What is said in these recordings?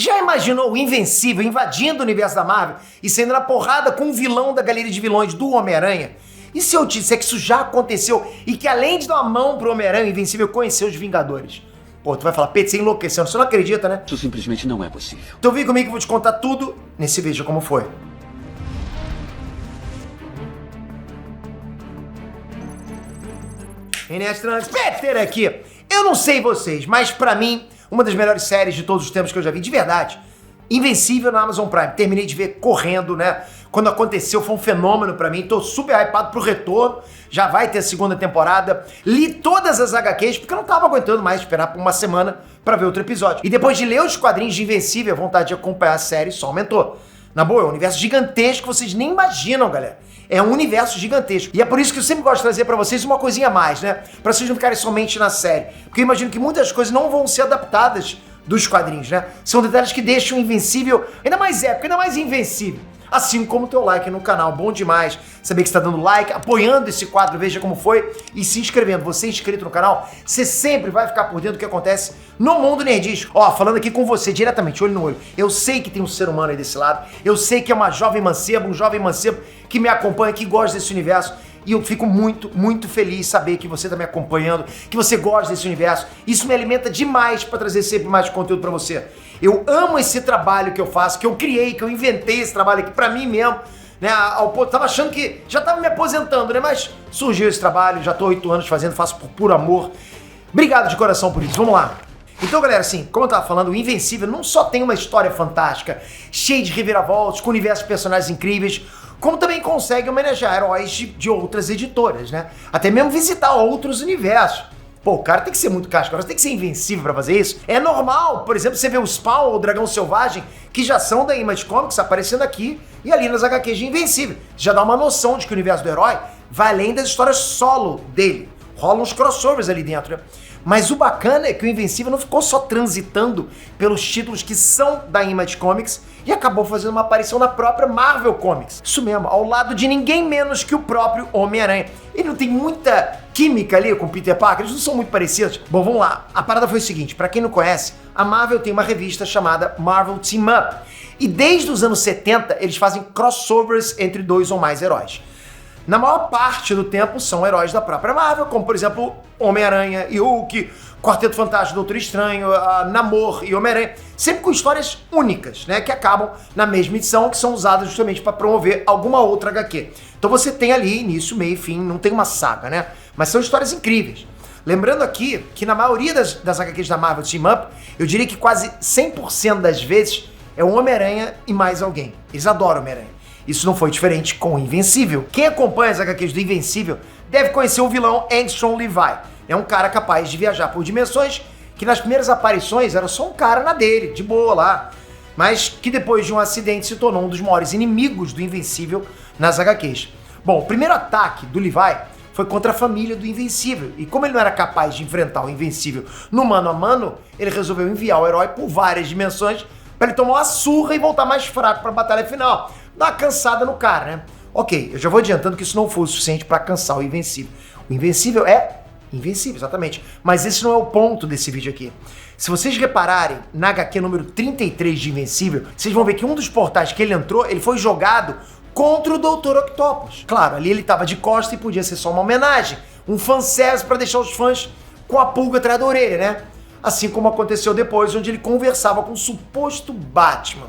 Já imaginou o Invencível invadindo o universo da Marvel e saindo na porrada com um vilão da galeria de vilões do Homem-Aranha? E se eu te disser que isso já aconteceu e que além de dar uma mão pro Homem-Aranha, o Invencível conheceu os Vingadores? Pô, tu vai falar, Pedro, você enlouqueceu, você não acredita, né? Isso simplesmente não é possível. Então vem comigo que eu vou te contar tudo nesse vídeo, como foi. Inestrantes, Peter aqui. Eu não sei vocês, mas pra mim, uma das melhores séries de todos os tempos que eu já vi, de verdade. Invencível na Amazon Prime. Terminei de ver correndo, né? Quando aconteceu, foi um fenômeno pra mim. Tô super hypado pro retorno. Já vai ter a segunda temporada. Li todas as HQs, porque eu não tava aguentando mais esperar por uma semana pra ver outro episódio. E depois de ler os quadrinhos de Invencível, a vontade de acompanhar a série só aumentou. Na boa, é um universo gigantesco que vocês nem imaginam, galera. É um universo gigantesco. E é por isso que eu sempre gosto de trazer pra vocês uma coisinha a mais, né? Pra vocês não ficarem somente na série. Porque eu imagino que muitas coisas não vão ser adaptadas dos quadrinhos, né? São detalhes que deixam o Invencível ainda mais épico, ainda mais invencível. Assim como o teu like no canal, bom demais saber que você tá dando like, apoiando esse quadro, veja como foi, e se inscrevendo. Você inscrito no canal, você sempre vai ficar por dentro do que acontece no mundo nerdístico. Ó, falando aqui com você diretamente, olho no olho, eu sei que tem um ser humano aí desse lado, eu sei que é uma jovem mancebo, um jovem mancebo que me acompanha, que gosta desse universo, e eu fico muito, muito feliz saber que você tá me acompanhando, que você gosta desse universo. Isso me alimenta demais pra trazer sempre mais conteúdo pra você. Eu amo esse trabalho que eu faço, que eu criei, que eu inventei esse trabalho aqui pra mim mesmo, né? Tava achando que já tava me aposentando, né? Mas surgiu esse trabalho, já tô 8 anos fazendo, faço por puro amor. Obrigado de coração por isso, vamos lá. Então, galera, assim, como eu tava falando, o Invencível não só tem uma história fantástica, cheia de reviravoltas, com universos de personagens incríveis, como também consegue homenagear heróis de outras editoras, né? Até mesmo visitar outros universos. Pô, o cara tem que ser muito casca, tem que ser invencível pra fazer isso. É normal, por exemplo, você vê o Spawn ou o Dragão Selvagem, que já são da Image Comics, aparecendo aqui e ali nas HQs de Invencível. Já dá uma noção de que o universo do herói vai além das histórias solo dele. Rolam uns crossovers ali dentro, né? Mas o bacana é que o Invencível não ficou só transitando pelos títulos que são da Image Comics e acabou fazendo uma aparição na própria Marvel Comics. Isso mesmo, ao lado de ninguém menos que o próprio Homem-Aranha. Ele não tem muita química ali com o Peter Parker, eles não são muito parecidos. Bom, vamos lá. A parada foi o seguinte, pra quem não conhece, a Marvel tem uma revista chamada Marvel Team Up. E desde os anos 70, eles fazem crossovers entre 2 ou mais heróis. Na maior parte do tempo são heróis da própria Marvel, como por exemplo Homem-Aranha e Hulk, Quarteto Fantástico, Doutor Estranho, Namor e Homem-Aranha, sempre com histórias únicas, né, que acabam na mesma edição, que são usadas justamente para promover alguma outra HQ. Então você tem ali início, meio e fim, não tem uma saga, né, mas são histórias incríveis. Lembrando aqui que na maioria das HQs da Marvel Team Up, eu diria que quase 100% das vezes é o Homem-Aranha e mais alguém. Eles adoram Homem-Aranha. Isso não foi diferente com o Invencível. Quem acompanha as HQs do Invencível deve conhecer o vilão Angstrom Levi. É um cara capaz de viajar por dimensões, que nas primeiras aparições era só um cara na dele, de boa lá, mas que depois de um acidente se tornou um dos maiores inimigos do Invencível nas HQs. Bom, o primeiro ataque do Levi foi contra a família do Invencível, e como ele não era capaz de enfrentar o Invencível no mano a mano, ele resolveu enviar o herói por várias dimensões para ele tomar uma surra e voltar mais fraco para a batalha final. Dá uma cansada no cara, né? Ok, eu já vou adiantando que isso não foi o suficiente para cansar o Invencível. O Invencível é invencível, exatamente. Mas esse não é o ponto desse vídeo aqui. Se vocês repararem na HQ número 33 de Invencível, vocês vão ver que um dos portais que ele entrou, ele foi jogado contra o Dr. Octopus. Claro, ali ele tava de costa e podia ser só uma homenagem, um fanservice para deixar os fãs com a pulga atrás da orelha, né? Assim como aconteceu depois, onde ele conversava com o suposto Batman.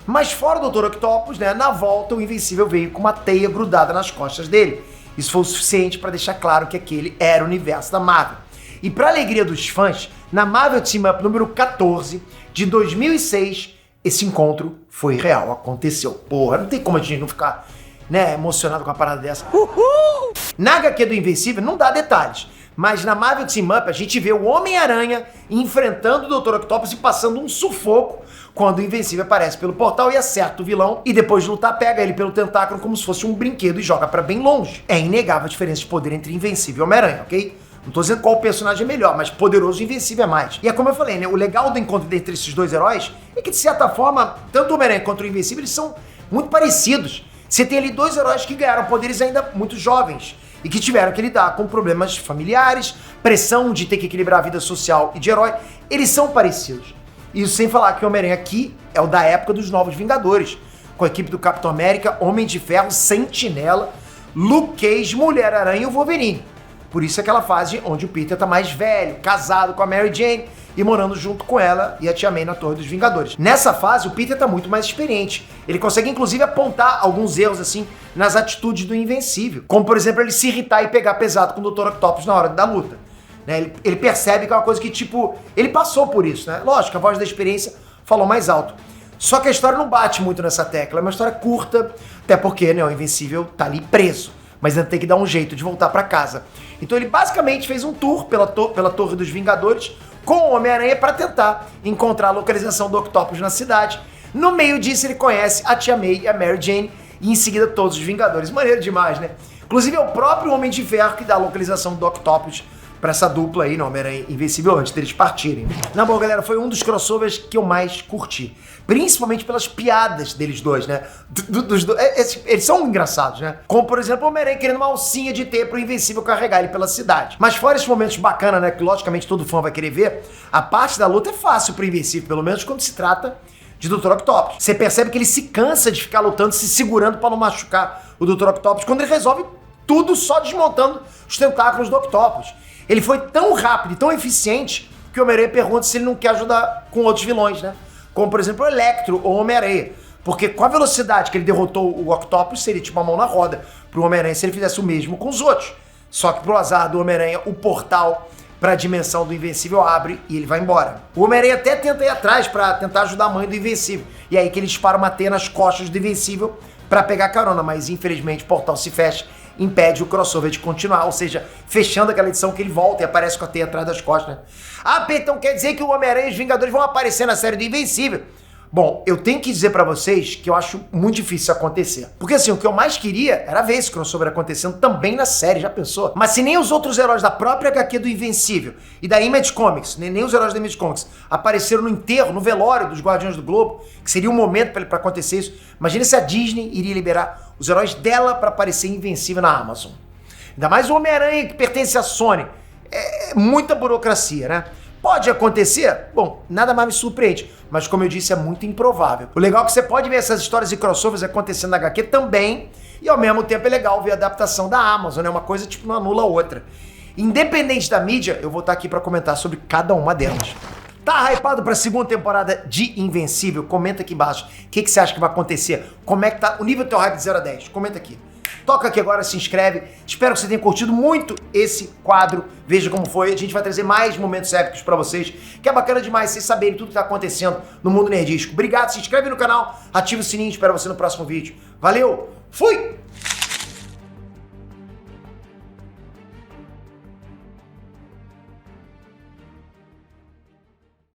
Mas fora do Dr. Octopus, né, na volta o Invencível veio com uma teia grudada nas costas dele. Isso foi o suficiente para deixar claro que aquele era o universo da Marvel. E para alegria dos fãs, na Marvel Team Up número 14 de 2006, esse encontro foi real, aconteceu. Porra, não tem como a gente não ficar, né, emocionado com uma parada dessa. Uhul! Na HQ do Invencível não dá detalhes, mas na Marvel Team Up a gente vê o Homem-Aranha enfrentando o Dr. Octopus e passando um sufoco quando o Invencível aparece pelo portal e acerta o vilão e depois de lutar pega ele pelo tentáculo como se fosse um brinquedo e joga pra bem longe. É inegável a diferença de poder entre Invencível e Homem-Aranha, ok? Não tô dizendo qual personagem é melhor, mas poderoso e Invencível é mais. E é como eu falei, né? O legal do encontro entre esses dois heróis é que, de certa forma, tanto o Homem-Aranha quanto o Invencível, eles são muito parecidos. Você tem ali dois heróis que ganharam poderes ainda muito jovens e que tiveram que lidar com problemas familiares, pressão de ter que equilibrar a vida social e de herói. Eles são parecidos. Isso sem falar que o Homem-Aranha aqui é o da época dos Novos Vingadores, com a equipe do Capitão América, Homem de Ferro, Sentinela, Luke Cage, Mulher-Aranha e o Wolverine. Por isso é aquela fase onde o Peter tá mais velho, casado com a Mary Jane e morando junto com ela e a Tia May na Torre dos Vingadores. Nessa fase, o Peter tá muito mais experiente. Ele consegue, inclusive, apontar alguns erros, assim, nas atitudes do Invencível. Como, por exemplo, ele se irritar e pegar pesado com o Dr. Octopus na hora da luta. Né? Ele percebe que é uma coisa que, tipo, ele passou por isso, né? Lógico, a voz da experiência falou mais alto. Só que a história não bate muito nessa tecla. É uma história curta, até porque, né, o Invencível tá ali preso. Mas ainda tem que dar um jeito de voltar pra casa. Então ele basicamente fez um tour pela Torre dos Vingadores com o Homem-Aranha para tentar encontrar a localização do Octopus na cidade. No meio disso ele conhece a Tia May e a Mary Jane e em seguida todos os Vingadores. Maneiro demais, né? Inclusive é o próprio Homem de Ferro que dá a localização do Octopus pra essa dupla aí, no Homem-Aranha Invencível, antes deles partirem. Na boa, galera, foi um dos crossovers que eu mais curti. Principalmente pelas piadas deles dois, né? Eles são engraçados, né? Como, por exemplo, o Homem-Aranha querendo uma alcinha de teia pro Invencível carregar ele pela cidade. Mas fora esses momentos bacanas, né? Que logicamente todo fã vai querer ver, a parte da luta é fácil pro Invencível, pelo menos quando se trata de Dr. Octopus. Você percebe que ele se cansa de ficar lutando, se segurando pra não machucar o Dr. Octopus, quando ele resolve tudo só desmontando os tentáculos do Octopus. Ele foi tão rápido e tão eficiente que o Homem-Aranha pergunta se ele não quer ajudar com outros vilões, né? Como, por exemplo, o Electro ou o Homem-Aranha. Porque com a velocidade que ele derrotou o Octopus, seria tipo uma mão na roda pro Homem-Aranha se ele fizesse o mesmo com os outros. Só que pro azar do Homem-Aranha, o portal pra dimensão do Invencível abre e ele vai embora. O Homem-Aranha até tenta ir atrás pra tentar ajudar a mãe do Invencível. E aí que ele dispara uma teia nas costas do Invencível pra pegar carona, mas infelizmente o portal se fecha, impede o crossover de continuar, ou seja, fechando aquela edição que ele volta e aparece com a teia atrás das costas, né? Ah, então quer dizer que o Homem-Aranha e os Vingadores vão aparecer na série do Invencível? Bom, eu tenho que dizer pra vocês que eu acho muito difícil isso acontecer. Porque assim, o que eu mais queria era ver esse crossover acontecendo também na série, já pensou? Mas se nem os outros heróis da própria HQ do Invencível e da Image Comics, nem os heróis da Image Comics apareceram no enterro, no velório dos Guardiões do Globo, que seria um momento pra acontecer isso, imagina se a Disney iria liberar os heróis dela pra aparecer Invencível na Amazon. Ainda mais o Homem-Aranha que pertence à Sony. É muita burocracia, né? Pode acontecer? Bom, nada mais me surpreende, mas como eu disse, é muito improvável. O legal é que você pode ver essas histórias e crossovers acontecendo na HQ também, e ao mesmo tempo é legal ver a adaptação da Amazon, né? Uma coisa tipo não anula a outra. Independente da mídia, eu vou estar aqui para comentar sobre cada uma delas. Tá hypado pra segunda temporada de Invencível? Comenta aqui embaixo. O que você acha que vai acontecer? Como é que tá o nível do teu hype de 0 a 10? Comenta aqui. Toca aqui agora, se inscreve. Espero que você tenha curtido muito esse quadro. Veja como foi. A gente vai trazer mais momentos épicos pra vocês, que é bacana demais vocês saberem tudo que tá acontecendo no mundo nerdístico. Obrigado, se inscreve no canal, ativa o sininho, espero você no próximo vídeo. Valeu, fui!